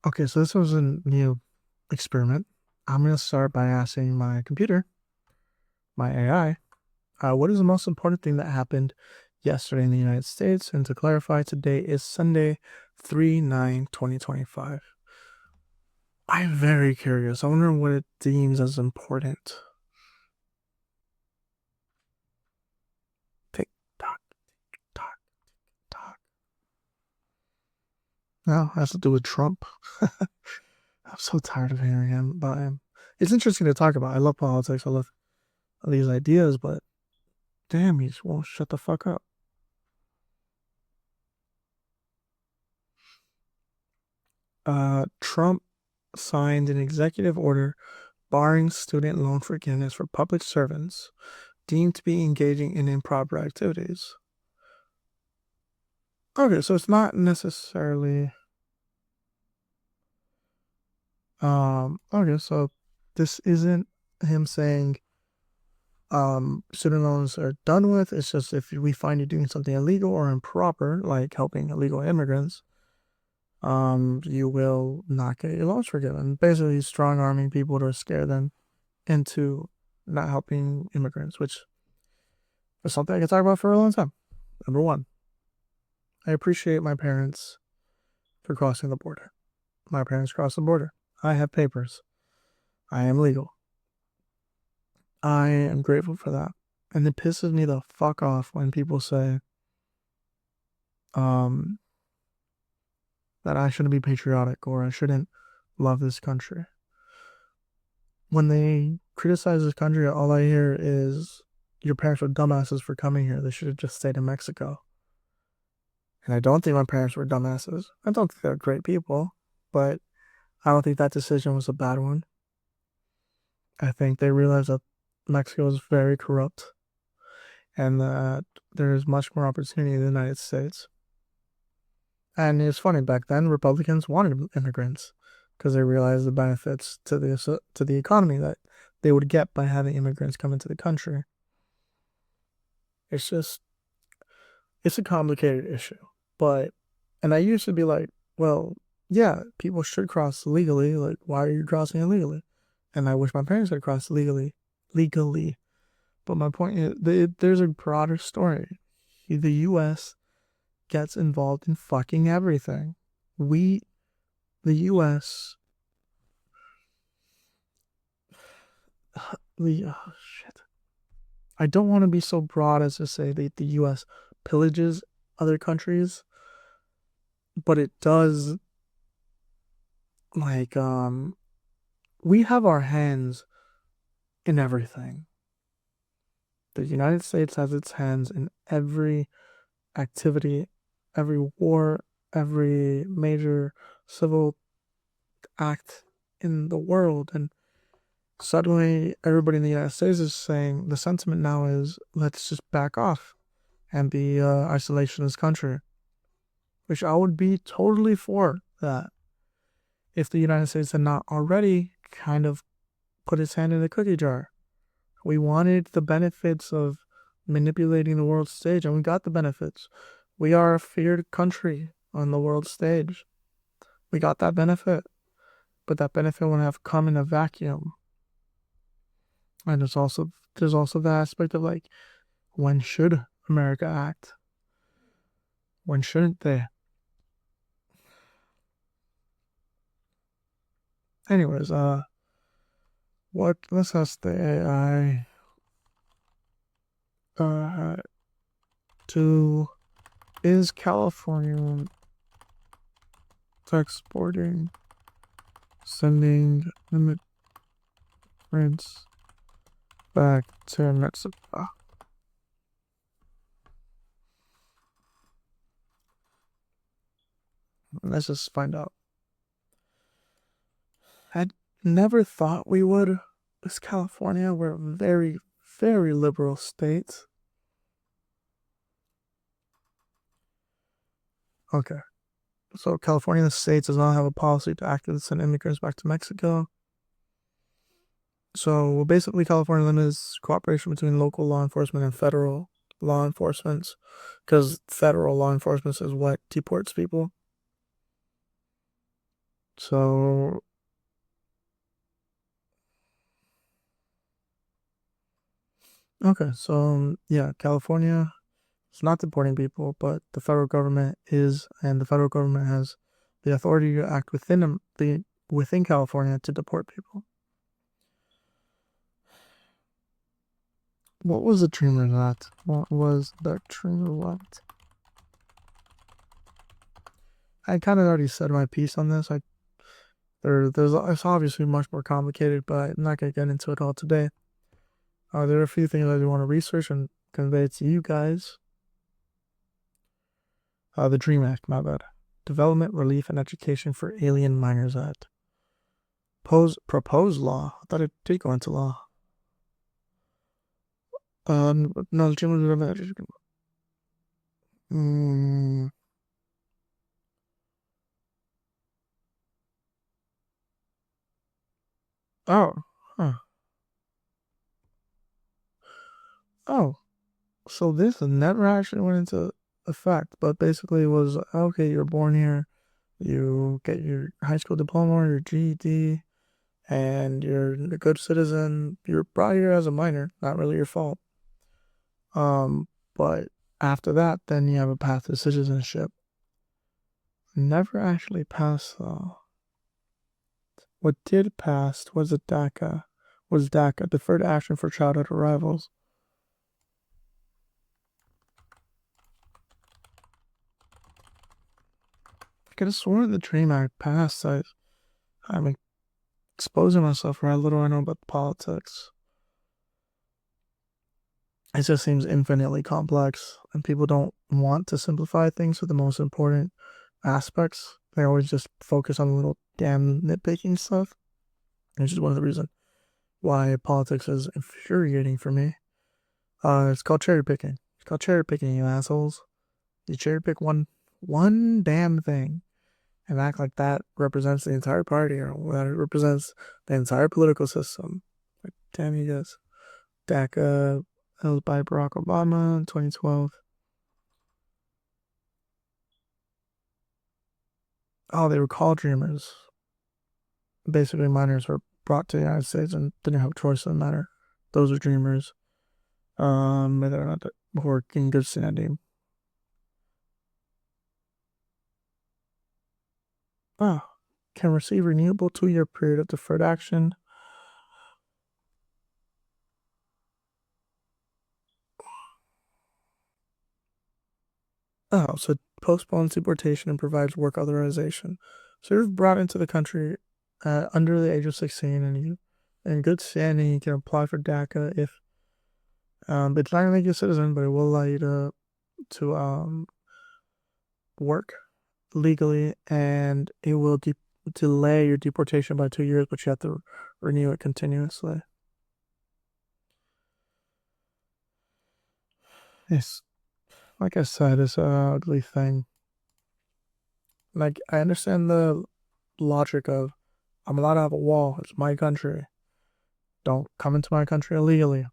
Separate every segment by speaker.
Speaker 1: Okay, so this was a new experiment. I'm going to start by asking my computer, my AI, what is the most important thing that happened yesterday in the United States? And to clarify, today is Sunday, 3/9/2025. I'm very curious. I wonder what it deems as important. Tick tock, tock, tock. No, it has to do with Trump. I'm so tired of hearing him about him. It's interesting to talk about. I love politics. I love these ideas, but damn, he just won't shut the fuck up. Trump signed an executive order barring student loan forgiveness for public servants deemed to be engaging in improper activities. Okay, so it's not necessarily okay, so this isn't him saying student loans are done with. It's just if we find you doing something illegal or improper, like helping illegal immigrants, you will not get your loans forgiven. Basically strong arming people to scare them into not helping immigrants, which is something I can talk about for a long time. Number one, I appreciate my parents for crossing the border. My parents crossed the border. I have papers. I am legal. I am grateful for that. And it pisses me the fuck off when people say um, that I shouldn't be patriotic or I shouldn't love this country. When they criticize this country, all I hear is your parents were dumbasses for coming here. They should have just stayed in Mexico. And I don't think my parents were dumbasses. I don't think they're great people, but I don't think that decision was a bad one. I think they realized that Mexico is very corrupt and that there's much more opportunity in the United States. And it's funny, back then Republicans wanted immigrants because they realized the benefits to the economy that they would get by having immigrants come into the country. It's just it's a complicated issue. But and I used to be like, well, yeah, people should cross legally. Like, why are you crossing illegally? And I wish my parents had crossed legally. Legally. But my point is, there's a broader story. The U.S. gets involved in fucking everything. We, the U.S., the shit. I don't want to be so broad as to say that the U.S. pillages other countries, but it does. Like, we have our hands in everything. The United States has its hands in every activity, every war, every major civil act in the world. And suddenly, everybody in the United States is saying the sentiment now is let's just back off and be isolationist country, which I would be totally for that if the United States had not already kind of put its hand in the cookie jar. We wanted the benefits of manipulating the world stage, and we got the benefits. We are a feared country on the world stage. We got that benefit, but that benefit wouldn't have come in a vacuum. And there's also the aspect of like, when should America act? When shouldn't they? Anyways, what let's ask the AI to is California exporting sending immigrants back to Mexico? Let's just find out. I never thought we would. It's California. We're a very, very liberal state. Okay. So California, the state, does not have a policy to actively send immigrants back to Mexico. So basically, California limits cooperation between local law enforcement and federal law enforcement, because federal law enforcement is what deports people. So, okay, so yeah, California is not deporting people, but the federal government is, and the federal government has the authority to act within California to deport people. What was the dreamer that? What was the dreamer what? I kind of already said my piece on this. There's it's obviously much more complicated, but I'm not gonna get into it all today. There are a few things I do want to research and convey to you guys. The Dream Act, my bad. Development, Relief, and Education for Alien Minors Act. Proposed law. I thought it did go into law. No, the Dream Development Education. Oh, huh. Oh, so this never actually went into effect, but basically it was okay. You're born here, you get your high school diploma or your GED, and you're a good citizen. You're brought here as a minor, not really your fault. But after that, then you have a path to citizenship. Never actually passed though. What did pass was DACA, Deferred Action for Childhood Arrivals. I could have sworn the Dream Act passed. I'm exposing myself for how little I know about politics. It just seems infinitely complex, and people don't want to simplify things to the most important aspects. They always just focus on the little damn nitpicking stuff, which is one of the reasons why politics is infuriating for me. It's called cherry picking. It's called cherry picking, you assholes. You cherry pick one damn thing and act like that represents the entire party or that it represents the entire political system. Like, damn you guys. DACA, that was by Barack Obama in 2012. Oh, they were called dreamers. Basically, minors were brought to the United States and didn't have a choice in the matter. Those are dreamers. They're not who are in good standing. Oh, can receive renewable 2-year period of deferred action. Oh, so postpones deportation and provides work authorization. So you're brought into the country under the age of 16, and you, in good standing, you can apply for DACA if it's not gonna make you a citizen, but it will allow you to work legally, and it will delay your deportation by 2 years, but you have to renew it continuously. It's like I said, it's an ugly thing. Like I understand the logic of I'm allowed to have a wall. It's my country. Don't come into my country illegally.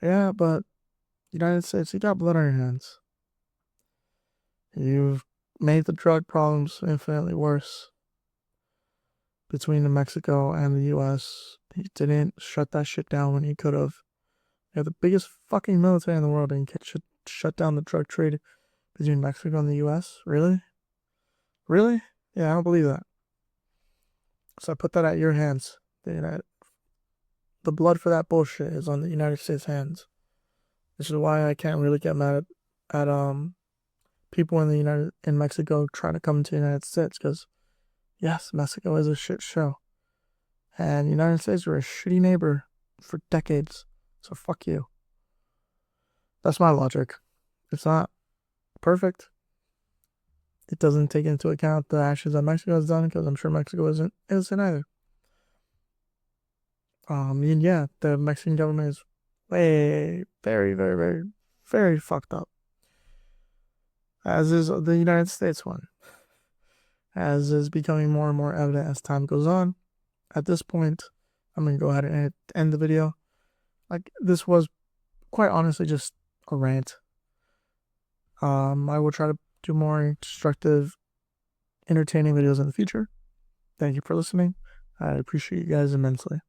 Speaker 1: Yeah, but United States, you got blood on your hands. You've made the drug problems infinitely worse between Mexico and the US. He didn't shut that shit down when he could have. You have the biggest fucking military in the world and you shut down the drug trade between Mexico and the US? Really? Really? Yeah, I don't believe that. So I put that at your hands. The blood for that bullshit is on the United States hands. This is why I can't really get mad at people in Mexico trying to come to the United States, because yes, Mexico is a shit show. And the United States were a shitty neighbor for decades. So fuck you. That's my logic. It's not perfect. It doesn't take into account the actions that Mexico has done, because I'm sure Mexico isn't innocent either. And yeah, the Mexican government is way, very, very, very, very fucked up. As is the United States one. As is becoming more and more evident as time goes on. At this point, I'm going to go ahead and end the video. Like, this was quite honestly just a rant. I will try to do more instructive entertaining videos in the future. Thank you for listening. I appreciate you guys immensely.